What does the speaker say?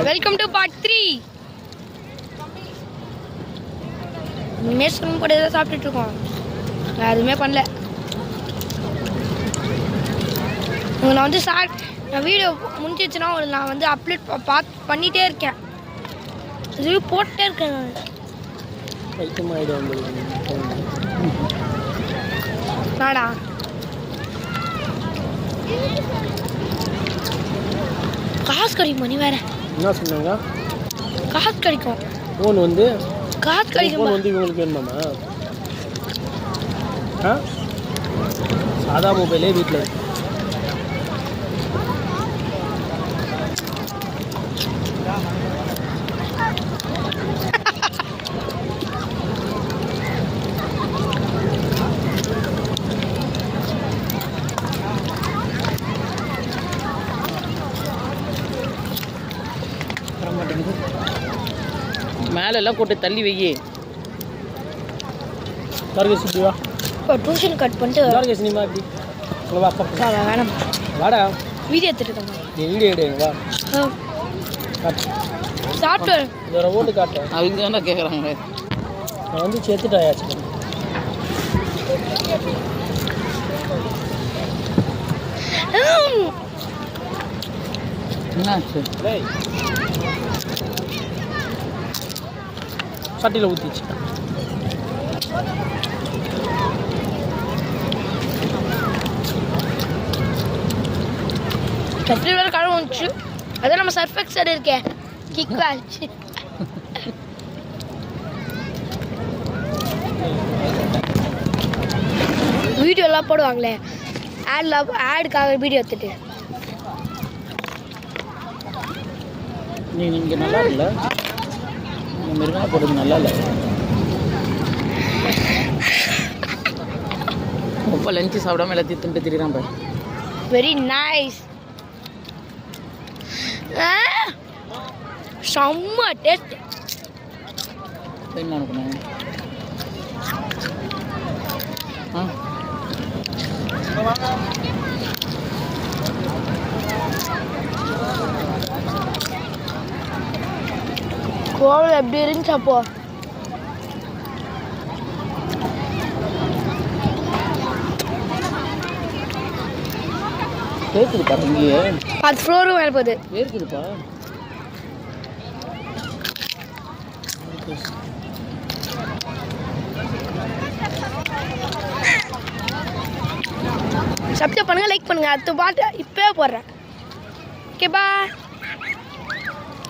Welcome to part 3. மேஷன் கூட ஏதோ சாப்பிட்டுட்டு இருக்கோம். எதுவுமே பண்ணல. நான் வந்து நான் வீடியோ முடிஞ்சிச்சுன்னா நான் வந்து அப்லோட் பண்ணிகிட்டே இருக்கேன். ரிவ்யூ போட்டே இருக்கேன். நாடா காசு கிடைக்கும். நீ வேற என்ன சொன்னாங்க? காசு கிடைக்கும். ஃபோன் வந்து காசு கிடைக்கும். ஃபோன் வந்து இவங்களுக்கு வேணுமாமா? சாதா மொபைலே வீட்டில் இருக்கு. மேலெல்லாம் போட்டு தள்ளி வையே. கார்கேஷ் வா. இப்போ டியூஷன் கட் பண்ணிட்டு கார்கேஷ் நீ மாட்டி வா. அப்பா வேணாம் வாடா. வீடியோ எடுத்துட்டு இருக்கேன். நீ வீடியோ எடுங்க வா. சாப்பிட்டு இதோட ஓட்டு காட்டு. அவங்க தானே கேட்குறாங்க. நான் வந்து சேர்த்துட்டாயாச்சு. என்னாச்சு? சட்டியில் ஊற்றிச்சு. சட்டி வேறு கழுவு வந்துச்சு. அதான் நம்ம சர்ஃப் எக்ஸல் இருக்கே கிக் ஆச்சு. வீடியோலாம் போடுவாங்களே ஆடுக்காக வீடியோ எடுத்துட்டு. நீங்கள் நல்லா இல்லை. மிருகமாக போடுறது நல்லா இல்லை. ரொம்ப லஞ்சு சாப்பிடாம எல்லாத்தையும் திண்டு திரிறான் பாரு. Very nice. செம்ம டேஸ்ட். என்ன அனுப்பணும்? கோவில் எப்படி இருந்துச்சு அப்போ? கேட்குதுப்பா. இங்கேயே 10 ஃப்ளோரும் மேலே போகுது. கேட்குதுப்பா. சப்ஸ்கிரைப் பண்ணுங்க, லைக் பண்ணுங்க. அடுத்த பாட்டு இப்பவே போடுறேன். Okay bye.